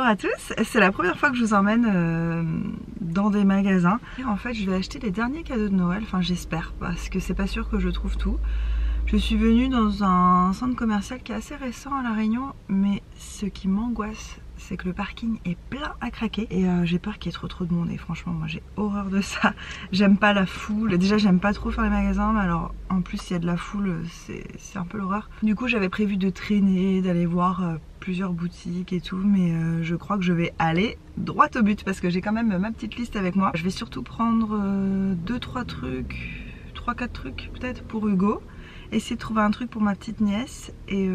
à tous, c'est la première fois que je vous emmène dans des magasins. En fait je vais acheter les derniers cadeaux de Noël, enfin j'espère, parce que c'est pas sûr que je trouve tout. Je suis venue dans un centre commercial qui est assez récent à La Réunion, mais ce qui m'angoisse, c'est que le parking est plein à craquer et j'ai peur qu'il y ait trop de monde et franchement moi j'ai horreur de ça. J'aime pas la foule, déjà j'aime pas trop faire les magasins, mais alors en plus s'il y a de la foule c'est un peu l'horreur. Du coup j'avais prévu de traîner, d'aller voir plusieurs boutiques et tout, mais je crois que je vais aller droit au but parce que j'ai quand même ma petite liste avec moi. Je vais surtout prendre 2-3 trucs, 3-4 trucs peut-être pour Hugo. Essayer de trouver un truc pour ma petite nièce et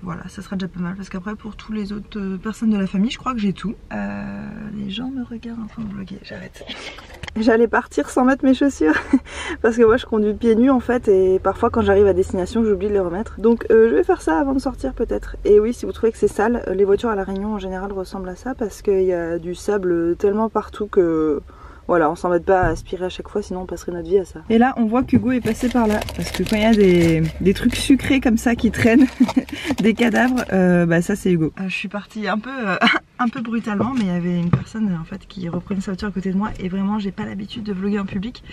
voilà, ça sera déjà pas mal parce qu'après pour tous les autres personnes de la famille je crois que j'ai tout. Les gens me regardent en train de vlogger, j'arrête. J'allais partir sans mettre mes chaussures parce que moi je conduis pieds nus en fait et parfois quand j'arrive à destination j'oublie de les remettre, donc je vais faire ça avant de sortir peut-être. Et oui, si vous trouvez que c'est sale, les voitures à La Réunion en général ressemblent à ça parce qu'il y a du sable tellement partout que voilà, on s'embête pas à aspirer à chaque fois, sinon on passerait notre vie à ça. Et là, on voit qu'Hugo est passé par là. Parce que quand il y a des trucs sucrés comme ça qui traînent, des cadavres, bah ça c'est Hugo. Je suis partie un peu brutalement, mais il y avait une personne en fait qui reprenait sa voiture à côté de moi. Et vraiment, j'ai pas l'habitude de vlogger en public.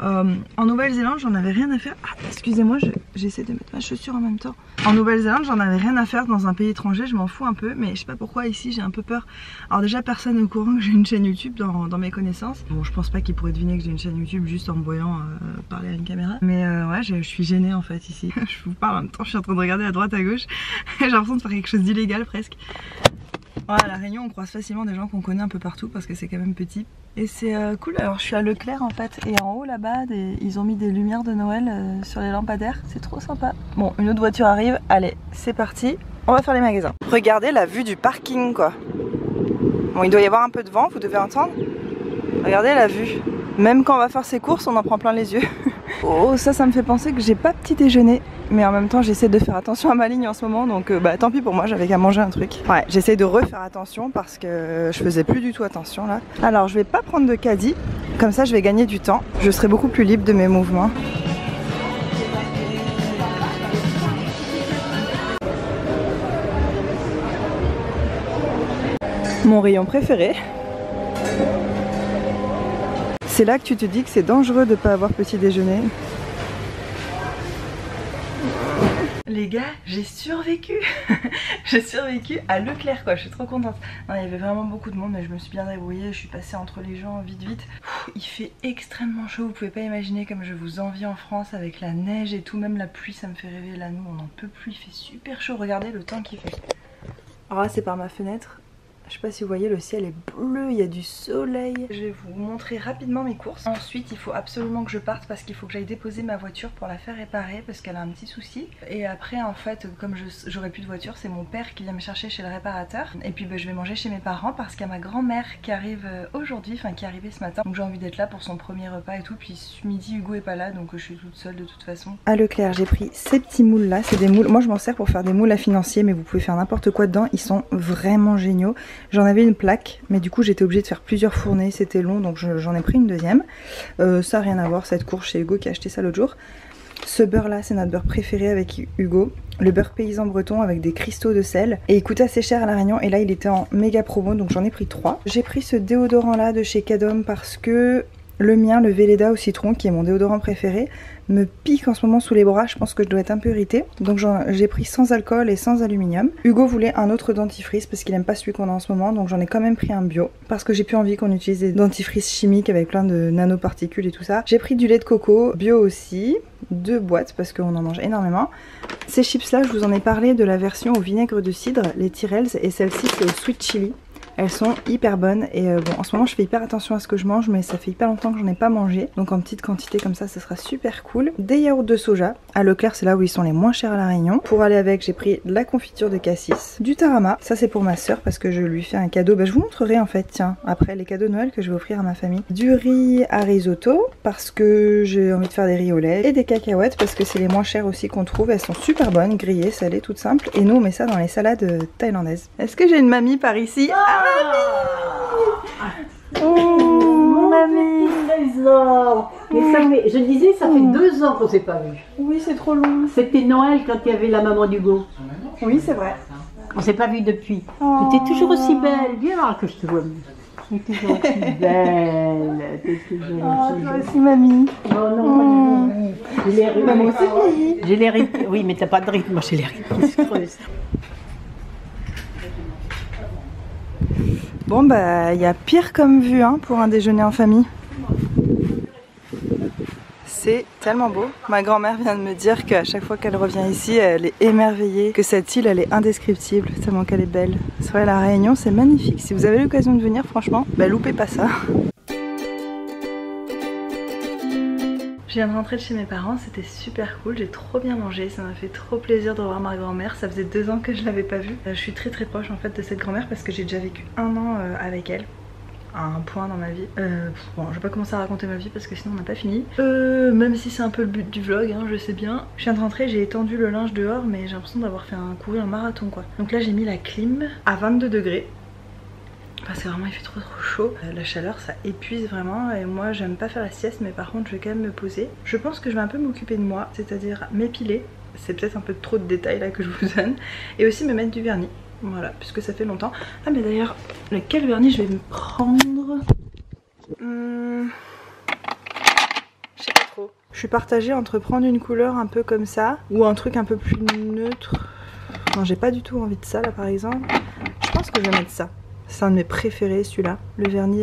En Nouvelle-Zélande, j'en avais rien à faire. Ah, excusez-moi, j'essaie de mettre ma chaussure en même temps. En Nouvelle-Zélande, j'en avais rien à faire dans un pays étranger, je m'en fous un peu. Mais je sais pas pourquoi ici, j'ai un peu peur. Alors déjà, personne n'est au courant que j'ai une chaîne YouTube dans mes connaissances. Bon, je pense pas qu'il pourrait deviner que j'ai une chaîne YouTube juste en me voyant parler à une caméra. Mais ouais, je suis gênée en fait ici. Je vous parle en même temps, je suis en train de regarder à droite à gauche. J'ai l'impression de faire quelque chose d'illégal presque. Ouais, à La Réunion, on croise facilement des gens qu'on connaît un peu partout parce que c'est quand même petit. Et c'est cool. Alors je suis à Leclerc en fait. Et en haut là-bas, ils ont mis des lumières de Noël sur les lampadaires. C'est trop sympa. Bon, une autre voiture arrive. Allez, c'est parti. On va faire les magasins. Regardez la vue du parking quoi. Bon, il doit y avoir un peu de vent, vous devez entendre. Regardez la vue. Même quand on va faire ses courses, on en prend plein les yeux. Oh, ça me fait penser que j'ai pas petit déjeuner. Mais en même temps, j'essaie de faire attention à ma ligne en ce moment. Donc bah tant pis pour moi, j'avais qu'à manger un truc. Ouais, j'essaie de refaire attention parce que je faisais plus du tout attention là. Alors je vais pas prendre de caddie. Comme ça, je vais gagner du temps. Je serai beaucoup plus libre de mes mouvements. Mon rayon préféré. C'est là que tu te dis que c'est dangereux de pas avoir petit déjeuner. Les gars, j'ai survécu. J'ai survécu à Leclerc quoi, je suis trop contente. Non, il y avait vraiment beaucoup de monde mais je me suis bien débrouillée, je suis passée entre les gens vite. Il fait extrêmement chaud, vous pouvez pas imaginer comme je vous envie en France avec la neige et tout, même la pluie ça me fait rêver. Là nous on n'en peut plus, il fait super chaud, regardez le temps qu'il fait. Alors là c'est par ma fenêtre. Je sais pas si vous voyez, le ciel est bleu, il y a du soleil. Je vais vous montrer rapidement mes courses. Ensuite, il faut absolument que je parte parce qu'il faut que j'aille déposer ma voiture pour la faire réparer parce qu'elle a un petit souci. Et après, en fait, comme j'aurai plus de voiture, c'est mon père qui vient me chercher chez le réparateur. Et puis, bah, je vais manger chez mes parents parce qu'il y a ma grand-mère qui arrive aujourd'hui, enfin qui est arrivée ce matin. Donc j'ai envie d'être là pour son premier repas et tout. Puis ce midi, Hugo est pas là, donc je suis toute seule de toute façon. À Leclerc, j'ai pris ces petits moules là. C'est des moules. Moi, je m'en sers pour faire des moules à financier, mais vous pouvez faire n'importe quoi dedans. Ils sont vraiment géniaux. J'en avais une plaque, mais du coup j'étais obligée de faire plusieurs fournées, c'était long, donc j'en ai pris une deuxième. Ça n'a rien à voir, cette courge chez Hugo qui a acheté ça l'autre jour. Ce beurre là, c'est notre beurre préféré avec Hugo. Le beurre paysan breton avec des cristaux de sel. Et il coûte assez cher à La Réunion. Et là il était en méga promo, donc j'en ai pris 3. J'ai pris ce déodorant là de chez Cadom parce que le mien, le Velleda au citron, qui est mon déodorant préféré, me pique en ce moment sous les bras. Je pense que je dois être un peu irritée. Donc j'ai pris sans alcool et sans aluminium. Hugo voulait un autre dentifrice parce qu'il aime pas celui qu'on a en ce moment. Donc j'en ai quand même pris un bio. Parce que j'ai plus envie qu'on utilise des dentifrices chimiques avec plein de nanoparticules et tout ça. J'ai pris du lait de coco bio aussi. 2 boîtes parce qu'on en mange énormément. Ces chips là, je vous en ai parlé de la version au vinaigre de cidre, les Tyrrells. Et celle-ci c'est au sweet chili. Elles sont hyper bonnes et bon en ce moment je fais hyper attention à ce que je mange mais ça fait hyper longtemps que j'en ai pas mangé, donc en petite quantité comme ça sera super cool. Des yaourts de soja, à Leclerc c'est là où ils sont les moins chers à La Réunion. Pour aller avec j'ai pris de la confiture de cassis, du tarama, ça c'est pour ma soeur parce que je lui fais un cadeau, bah je vous montrerai en fait tiens après les cadeaux de Noël que je vais offrir à ma famille. Du riz à risotto parce que j'ai envie de faire des riz au lait et des cacahuètes parce que c'est les moins chères aussi qu'on trouve, elles sont super bonnes, grillées, salées, toutes simples et nous on met ça dans les salades thaïlandaises. Est-ce que j'ai une mamie par ici? Oh, mamie! Mais ça fait, je disais, ça fait 2 ans qu'on s'est pas vu. Oui, c'est trop long. C'était Noël quand il y avait la maman d'Hugo. Oui, c'est vrai. On s'est pas vu depuis. Oh. Tu es toujours aussi belle. Viens voir que je te vois. Tu es toujours aussi belle. Tu es toujours aussi toi belle. aussi, mamie. Oh non, j'ai les rythmes. Moi aussi. J'ai les rythmes. Oui, mais t'as pas de rythme. Moi, j'ai les rythmes qui se creusent. Bon, bah, il y a pire comme vue hein, pour un déjeuner en famille. C'est tellement beau. Ma grand-mère vient de me dire qu'à chaque fois qu'elle revient ici, elle est émerveillée, que cette île, elle est indescriptible, tellement qu'elle est belle. C'est vrai, la Réunion, c'est magnifique. Si vous avez l'occasion de venir, franchement, bah, loupez pas ça. Je viens de rentrer de chez mes parents, c'était super cool, j'ai trop bien mangé, ça m'a fait trop plaisir de revoir ma grand-mère, ça faisait 2 ans que je l'avais pas vue. Je suis très proche en fait de cette grand-mère parce que j'ai déjà vécu 1 an avec elle, à un point dans ma vie. Bon, je vais pas commencer à raconter ma vie parce que sinon on n'a pas fini. Même si c'est un peu le but du vlog, hein, je sais bien. Je viens de rentrer, j'ai étendu le linge dehors mais j'ai l'impression d'avoir couru un marathon quoi. Donc là j'ai mis la clim à 22 degrés. Parce que vraiment il fait trop chaud, la chaleur ça épuise vraiment et moi j'aime pas faire la sieste mais par contre je vais quand même me poser. Je pense que je vais un peu m'occuper de moi, c'est-à-dire m'épiler, c'est peut-être un peu trop de détails là que je vous donne, et aussi me mettre du vernis, voilà, puisque ça fait longtemps. Ah mais d'ailleurs, lequel vernis je vais me prendre Je sais pas trop. Je suis partagée entre prendre une couleur un peu comme ça ou un truc un peu plus neutre. Non j'ai pas du tout envie de ça là par exemple. Je pense que je vais mettre ça. C'est un de mes préférés celui-là. Le vernis,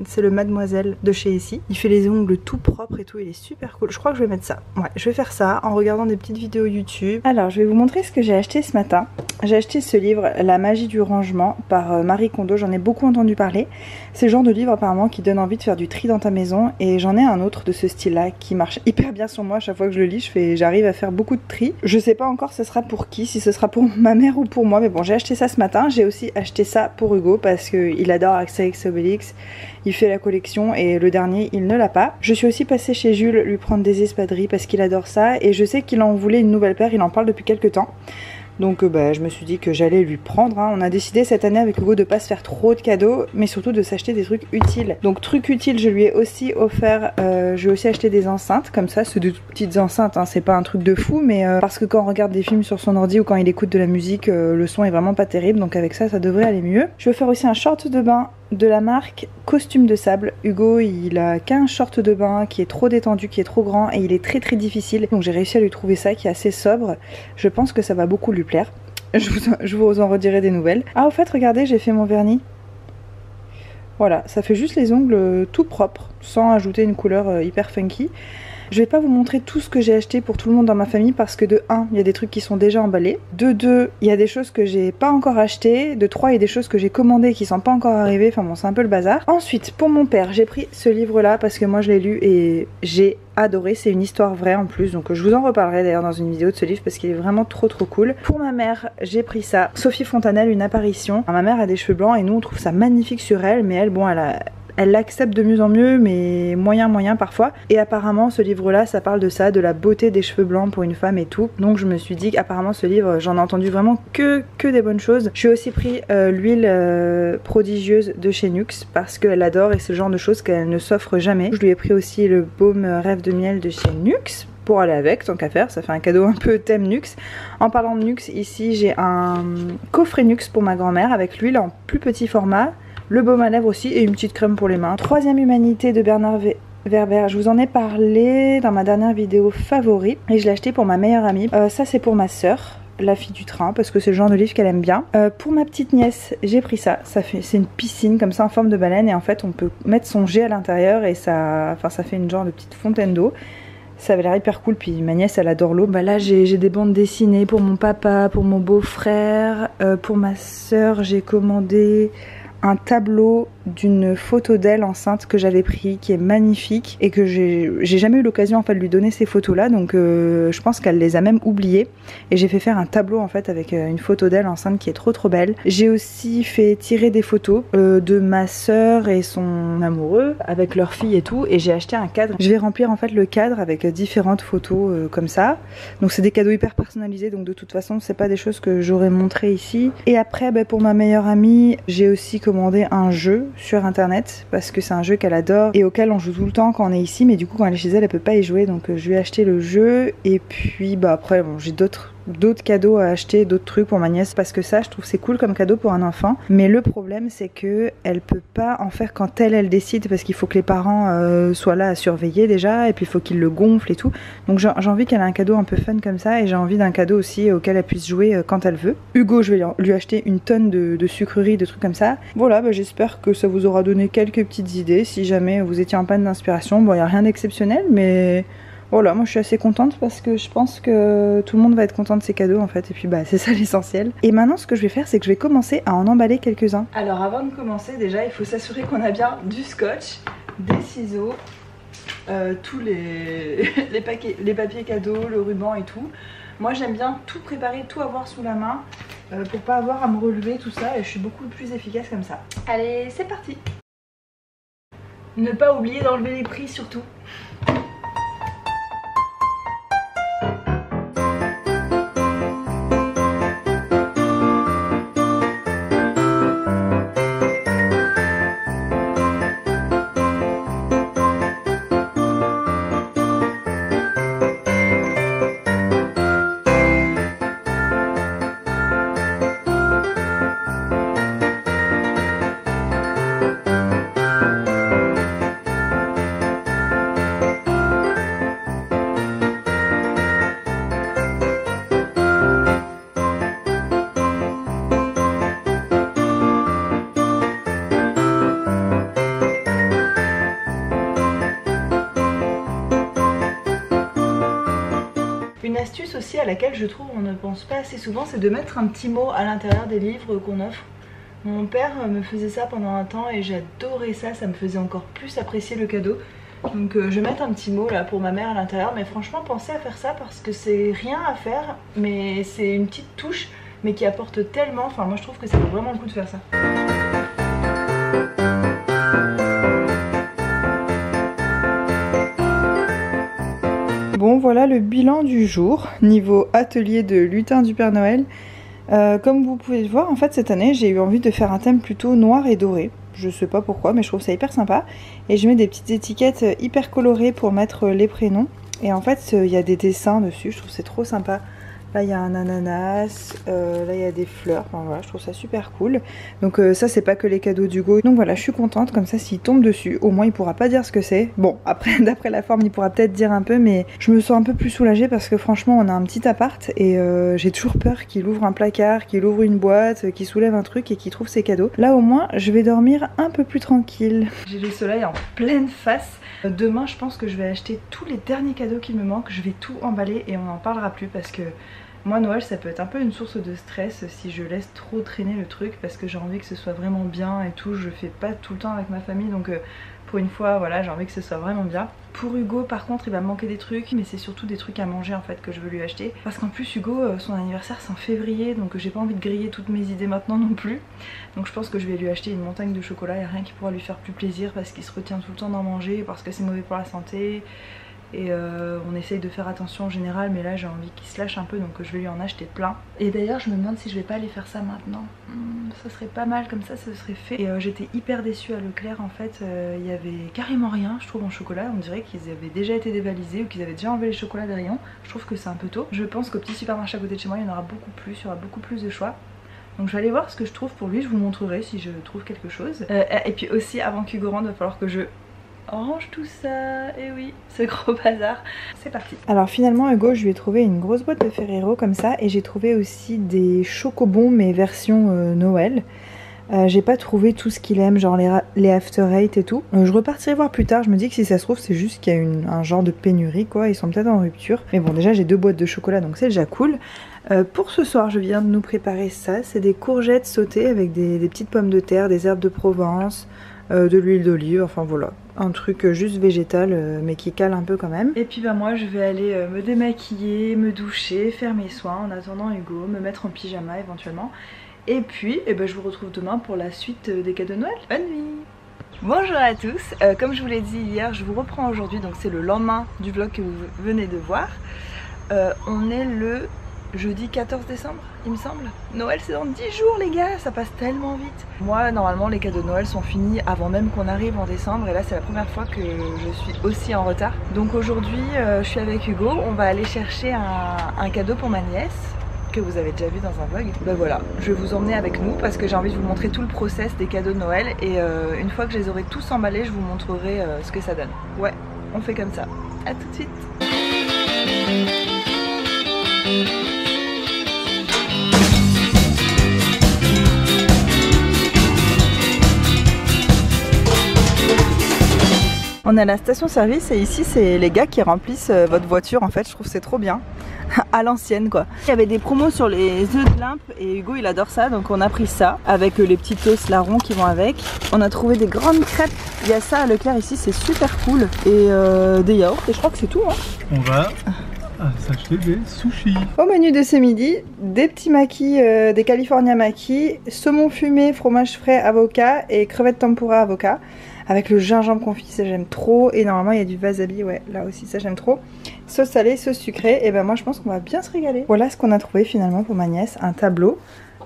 c'est le Mademoiselle de chez Essie. Il fait les ongles tout propres et tout, il est super cool. Je crois que je vais mettre ça. Ouais, je vais faire ça en regardant des petites vidéos YouTube. Alors, je vais vous montrer ce que j'ai acheté ce matin. J'ai acheté ce livre, La magie du rangement, par Marie Kondo. J'en ai beaucoup entendu parler. C'est le genre de livre apparemment qui donne envie de faire du tri dans ta maison. Et j'en ai un autre de ce style-là qui marche hyper bien sur moi. À chaque fois que je le lis, j'arrive à faire beaucoup de tri. Je sais pas encore ce sera pour qui, si ce sera pour ma mère ou pour moi. Mais bon, j'ai acheté ça ce matin. J'ai aussi acheté ça pour Hugo parce qu'il adore Astérix et Obélix, il fait la collection et le dernier il ne l'a pas. Je suis aussi passée chez Jules lui prendre des espadrilles parce qu'il adore ça et je sais qu'il en voulait une nouvelle paire, il en parle depuis quelques temps. Donc je me suis dit que j'allais lui prendre. Hein. On a décidé cette année avec Hugo de pas se faire trop de cadeaux, mais surtout de s'acheter des trucs utiles. Donc truc utile, je lui ai aussi offert, je lui ai aussi acheté des enceintes, comme ça, c'est de toutes petites enceintes, hein. C'est pas un truc de fou, mais parce que quand on regarde des films sur son ordi ou quand il écoute de la musique, le son est vraiment pas terrible, donc avec ça, ça devrait aller mieux. Je vais faire aussi un short de bain de la marque Costume de Sable. Hugo il a qu'un short de bain qui est trop détendu, qui est trop grand et il est très difficile, donc j'ai réussi à lui trouver ça qui est assez sobre. Je pense que ça va beaucoup lui plaire. Je vous en redirai des nouvelles. Ah au fait regardez, j'ai fait mon vernis. Voilà, ça fait juste les ongles tout propres sans ajouter une couleur hyper funky. Je vais pas vous montrer tout ce que j'ai acheté pour tout le monde dans ma famille parce que de 1, il y a des trucs qui sont déjà emballés. De 2, il y a des choses que j'ai pas encore achetées. De 3, il y a des choses que j'ai commandées qui sont pas encore arrivées. Enfin bon, c'est un peu le bazar. Ensuite, pour mon père, j'ai pris ce livre-là parce que moi je l'ai lu et j'ai adoré. C'est une histoire vraie en plus. Donc je vous en reparlerai d'ailleurs dans une vidéo de ce livre parce qu'il est vraiment trop cool. Pour ma mère, j'ai pris ça. Sophie Fontanelle, une apparition. Alors, ma mère a des cheveux blancs et nous on trouve ça magnifique sur elle. Mais elle, bon, elle l'accepte de mieux en mieux, mais moyen parfois. Et apparemment, ce livre-là, ça parle de ça, de la beauté des cheveux blancs pour une femme et tout. Donc je me suis dit qu'apparemment, ce livre, j'en ai entendu vraiment que des bonnes choses. J'ai aussi pris l'huile prodigieuse de chez Nuxe parce qu'elle adore et c'est le genre de choses qu'elle ne s'offre jamais. Je lui ai pris aussi le baume Rêve de miel de chez Nuxe pour aller avec, tant qu'à faire, ça fait un cadeau un peu thème Nuxe. En parlant de Nuxe, ici j'ai un coffret Nuxe pour ma grand-mère avec l'huile en plus petit format, le baume à lèvres aussi et une petite crème pour les mains. Troisième humanité de Bernard Werber, je vous en ai parlé dans ma dernière vidéo favori et je l'ai acheté pour ma meilleure amie. Ça c'est pour ma soeur, la fille du train, parce que c'est le genre de livre qu'elle aime bien. Pour ma petite nièce, j'ai pris ça. C'est une piscine comme ça en forme de baleine et en fait on peut mettre son jet à l'intérieur et ça fait une genre de petite fontaine d'eau. Ça avait l'air hyper cool, puis ma nièce elle adore l'eau. Bah là j'ai des bandes dessinées pour mon papa, pour mon beau-frère, pour ma soeur j'ai commandé un tableau d'une photo d'elle enceinte que j'avais pris, qui est magnifique et que j'ai jamais eu l'occasion en fait de lui donner ces photos là, donc je pense qu'elle les a même oubliées et j'ai fait faire un tableau en fait avec une photo d'elle enceinte qui est trop belle. J'ai aussi fait tirer des photos de ma soeur et son amoureux avec leur fille et tout, et j'ai acheté un cadre. Je vais remplir en fait le cadre avec différentes photos comme ça, donc c'est des cadeaux hyper personnalisés, donc de toute façon c'est pas des choses que j'aurais montré ici. Et après pour ma meilleure amie, j'ai aussi commandé un jeu sur internet parce que c'est un jeu qu'elle adore et auquel on joue tout le temps quand on est ici, mais du coup quand elle est chez elle elle peut pas y jouer, donc je lui ai acheté le jeu. Et puis après bon, j'ai d'autres d'autres cadeaux à acheter, d'autres trucs pour ma nièce, parce que ça je trouve c'est cool comme cadeau pour un enfant, mais le problème c'est que elle peut pas en faire quand elle décide, parce qu'il faut que les parents soient là à surveiller déjà, et puis il faut qu'ils le gonflent et tout, donc j'ai envie qu'elle ait un cadeau un peu fun comme ça, et j'ai envie d'un cadeau aussi auquel elle puisse jouer quand elle veut. Hugo, je vais lui acheter une tonne de sucreries, de trucs comme ça. Voilà, bah, j'espère que ça vous aura donné quelques petites idées si jamais vous étiez en panne d'inspiration. Bon, il n'y a rien d'exceptionnel, mais voilà, moi je suis assez contente parce que je pense que tout le monde va être content de ces cadeaux en fait, et puis bah c'est ça l'essentiel. Et maintenant ce que je vais faire, c'est que je vais commencer à en emballer quelques-uns. Alors avant de commencer, déjà il faut s'assurer qu'on a bien du scotch, des ciseaux, tous les papiers cadeaux, le ruban et tout. Moi j'aime bien tout préparer, tout avoir sous la main pour pas avoir à me relever tout ça, et je suis beaucoup plus efficace comme ça. Allez, c'est parti. Ne pas oublier d'enlever les prix surtout. Une astuce aussi à laquelle je trouve on ne pense pas assez souvent, c'est de mettre un petit mot à l'intérieur des livres qu'on offre. Mon père me faisait ça pendant un temps et j'adorais ça, ça me faisait encore plus apprécier le cadeau. Donc je vais mettre un petit mot là pour ma mère à l'intérieur, mais franchement pensez à faire ça parce que c'est rien à faire, mais c'est une petite touche mais qui apporte tellement, enfin moi je trouve que ça vaut vraiment le coup de faire ça. Bon voilà le bilan du jour, niveau atelier de lutin du Père Noël. Comme vous pouvez le voir, en fait cette année j'ai eu envie de faire un thème plutôt noir et doré. Je sais pas pourquoi, mais je trouve ça hyper sympa. Et je mets des petites étiquettes hyper colorées pour mettre les prénoms. Et en fait il y a des dessins dessus, je trouve c'est trop sympa. Là il y a un ananas, là il y a des fleurs, enfin voilà, je trouve ça super cool. Donc ça c'est pas que les cadeaux d'Hugo. Donc voilà, je suis contente, comme ça s'il tombe dessus, au moins il pourra pas dire ce que c'est. Bon, après d'après la forme il pourra peut-être dire un peu, mais je me sens un peu plus soulagée parce que franchement on a un petit appart et j'ai toujours peur qu'il ouvre un placard, qu'il ouvre une boîte, qu'il soulève un truc et qu'il trouve ses cadeaux. Là au moins je vais dormir un peu plus tranquille. J'ai le soleil en pleine face. Demain je pense que je vais acheter tous les derniers cadeaux qui me manquent, je vais tout emballer et on n'en parlera plus parce que moi Noël ça peut être un peu une source de stress si je laisse trop traîner le truc parce que j'ai envie que ce soit vraiment bien et tout, je fais pas tout le temps avec ma famille donc pour une fois voilà j'ai envie que ce soit vraiment bien. Pour Hugo par contre il va me manquer des trucs, mais c'est surtout des trucs à manger en fait que je veux lui acheter parce qu'en plus Hugo son anniversaire c'est en février donc j'ai pas envie de griller toutes mes idées maintenant non plus, donc je pense que je vais lui acheter une montagne de chocolat, il n'y a rien qui pourra lui faire plus plaisir parce qu'il se retient tout le temps d'en manger parce que c'est mauvais pour la santé. Et on essaye de faire attention en général, mais là j'ai envie qu'il se lâche un peu donc je vais lui en acheter plein. Et d'ailleurs je me demande si je vais pas aller faire ça maintenant, ça serait pas mal, comme ça serait fait. Et j'étais hyper déçue à Leclerc en fait, il y avait carrément rien je trouve en chocolat, on dirait qu'ils avaient déjà été dévalisés ou qu'ils avaient déjà enlevé les chocolats des rayons. Je trouve que c'est un peu tôt, je pense qu'au petit supermarché à côté de chez moi il y en aura beaucoup plus, il y aura beaucoup plus de choix. Donc je vais aller voir ce que je trouve pour lui, je vous montrerai si je trouve quelque chose. Et puis aussi avant qu'Hugo rentre il va falloir que je range tout ça, et oui, ce gros bazar. C'est parti. Alors finalement Hugo je lui ai trouvé une grosse boîte de Ferrero comme ça, et j'ai trouvé aussi des chocobons mais version Noël. J'ai pas trouvé tout ce qu'il aime, genre les After Eight et tout. Je repartirai voir plus tard, je me dis que si ça se trouve c'est juste qu'il y a un genre de pénurie quoi, ils sont peut-être en rupture. Mais bon déjà j'ai 2 boîtes de chocolat donc c'est déjà cool. Pour ce soir je viens de nous préparer ça, c'est des courgettes sautées avec des petites pommes de terre, des herbes de Provence, de l'huile d'olive, enfin voilà. Un truc juste végétal mais qui cale un peu quand même. Et puis bah moi je vais aller me démaquiller, me doucher, faire mes soins en attendant Hugo, me mettre en pyjama éventuellement. Et puis je vous retrouve demain pour la suite des cadeaux de Noël. Bonne nuit. Bonjour à tous, comme je vous l'ai dit hier, je vous reprends aujourd'hui, donc c'est le lendemain du vlog que vous venez de voir. On est le jeudi 14 décembre il me semble. Noël c'est dans 10 jours les gars, ça passe tellement vite. Moi normalement les cadeaux de Noël sont finis avant même qu'on arrive en décembre, et là c'est la première fois que je suis aussi en retard. Donc aujourd'hui je suis avec Hugo, on va aller chercher un cadeau pour ma nièce. que vous avez déjà vu dans un vlog. Bah voilà, je vais vous emmener avec nous parce que j'ai envie de vous montrer tout le process des cadeaux de Noël et une fois que je les aurai tous emballés, je vous montrerai ce que ça donne. Ouais, on fait comme ça. À tout de suite. On est à la station service et ici c'est les gars qui remplissent votre voiture en fait, je trouve c'est trop bien. À l'ancienne quoi. Il y avait des promos sur les œufs de Limpe et Hugo il adore ça donc on a pris ça avec les petits toasts larrons qui vont avec. On a trouvé des grandes crêpes, il y a ça à Leclerc ici, c'est super cool et des yaourts et je crois que c'est tout hein. On va s'acheter des sushis. Au menu de ce midi, des petits makis, des California makis, saumon fumé, fromage frais, avocat et crevettes tempura avocat. Avec le gingembre confit, ça j'aime trop. Et normalement il y a du wasabi, ouais, là aussi ça j'aime trop. Sauce salée, sauce sucrée, et ben moi je pense qu'on va bien se régaler. Voilà ce qu'on a trouvé finalement pour ma nièce, un tableau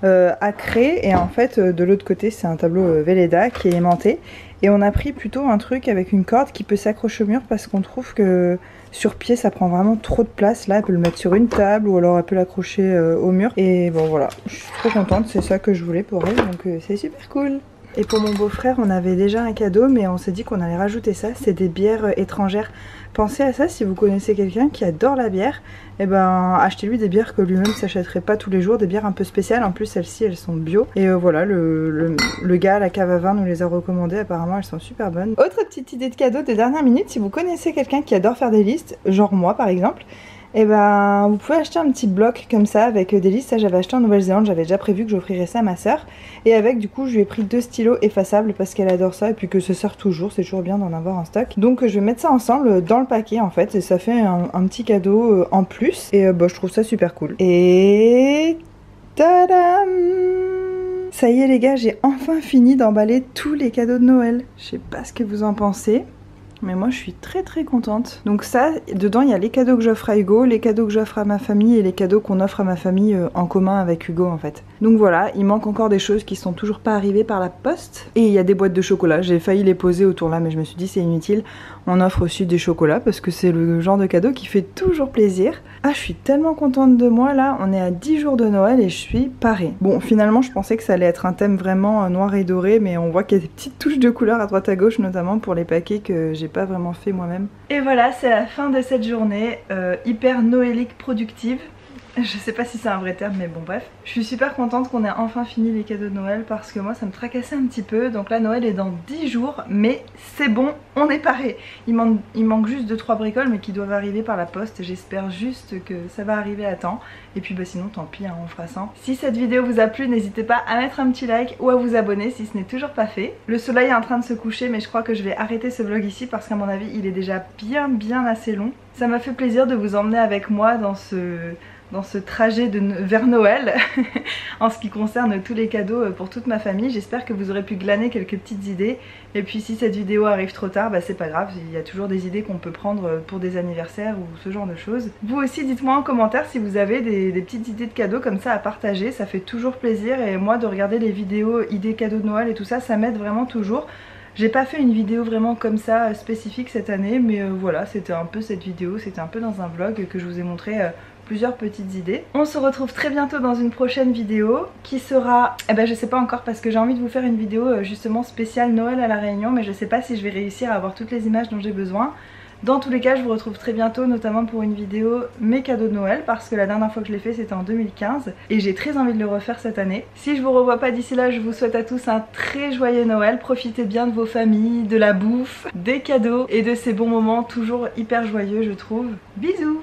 à craie. Et en fait de l'autre côté c'est un tableau Velleda qui est aimanté. Et on a pris plutôt un truc avec une corde qui peut s'accrocher au mur parce qu'on trouve que sur pied ça prend vraiment trop de place. Là elle peut le mettre sur une table ou alors elle peut l'accrocher au mur. Et bon voilà, je suis trop contente, c'est ça que je voulais pour elle, donc c'est super cool. Et pour mon beau-frère, on avait déjà un cadeau, mais on s'est dit qu'on allait rajouter ça. C'est des bières étrangères. Pensez à ça si vous connaissez quelqu'un qui adore la bière. Et ben, achetez-lui des bières que lui-même s'achèterait pas tous les jours. Des bières un peu spéciales. En plus, celles-ci, elles sont bio. Et voilà, le gars à la cave à vin nous les a recommandées. Apparemment, elles sont super bonnes. Autre petite idée de cadeau de dernière minute. Si vous connaissez quelqu'un qui adore faire des listes, genre moi par exemple, et ben vous pouvez acheter un petit bloc comme ça avec des listes. Ça j'avais acheté en Nouvelle-Zélande, j'avais déjà prévu que j'offrirais ça à ma soeur. Et avec du coup je lui ai pris 2 stylos effaçables parce qu'elle adore ça et puis que ça sert toujours, c'est toujours bien d'en avoir en stock. Donc je vais mettre ça ensemble dans le paquet en fait et ça fait un petit cadeau en plus. Et bah, je trouve ça super cool. Et tadam! Ça y est les gars, j'ai enfin fini d'emballer tous les cadeaux de Noël. Je sais pas ce que vous en pensez, mais moi je suis très contente. Donc ça, dedans il y a les cadeaux que j'offre à Hugo, les cadeaux que j'offre à ma famille et les cadeaux qu'on offre à ma famille en commun avec Hugo en fait. Donc voilà, il manque encore des choses qui sont toujours pas arrivées par la poste. Et il y a des boîtes de chocolat, j'ai failli les poser autour là mais je me suis dit c'est inutile. On offre aussi des chocolats parce que c'est le genre de cadeau qui fait toujours plaisir. Ah je suis tellement contente de moi là, on est à 10 jours de Noël et je suis parée. Bon finalement je pensais que ça allait être un thème vraiment noir et doré mais on voit qu'il y a des petites touches de couleur à droite à gauche notamment pour les paquets que j'ai pas vraiment fait moi-même. Et voilà, c'est la fin de cette journée hyper noélique productive. Je sais pas si c'est un vrai terme mais bon bref. Je suis super contente qu'on ait enfin fini les cadeaux de Noël parce que moi ça me tracassait un petit peu. Donc là Noël est dans 10 jours mais c'est bon, on est paré. Il manque juste 2-3 bricoles mais qui doivent arriver par la poste. J'espère juste que ça va arriver à temps. Et puis bah sinon tant pis hein, on fera sans. Si cette vidéo vous a plu n'hésitez pas à mettre un petit like ou à vous abonner si ce n'est toujours pas fait. Le soleil est en train de se coucher mais je crois que je vais arrêter ce vlog ici parce qu'à mon avis il est déjà bien assez long. Ça m'a fait plaisir de vous emmener avec moi dans ce trajet vers Noël en ce qui concerne tous les cadeaux pour toute ma famille. J'espère que vous aurez pu glaner quelques petites idées et puis si cette vidéo arrive trop tard, bah c'est pas grave, il y a toujours des idées qu'on peut prendre pour des anniversaires ou ce genre de choses. Vous aussi dites-moi en commentaire si vous avez des petites idées de cadeaux comme ça à partager, ça fait toujours plaisir et moi de regarder les vidéos idées cadeaux de Noël et tout ça, ça m'aide vraiment toujours. J'ai pas fait une vidéo vraiment comme ça spécifique cette année mais voilà, c'était un peu cette vidéo, c'était un peu dans un vlog que je vous ai montré plusieurs petites idées. On se retrouve très bientôt dans une prochaine vidéo qui sera, eh ben je sais pas encore parce que j'ai envie de vous faire une vidéo justement spéciale Noël à La Réunion mais je sais pas si je vais réussir à avoir toutes les images dont j'ai besoin. Dans tous les cas je vous retrouve très bientôt notamment pour une vidéo mes cadeaux de Noël parce que la dernière fois que je l'ai fait c'était en 2015 et j'ai très envie de le refaire cette année. Si je vous revois pas d'ici là je vous souhaite à tous un très joyeux Noël, profitez bien de vos familles, de la bouffe, des cadeaux et de ces bons moments toujours hyper joyeux je trouve. Bisous.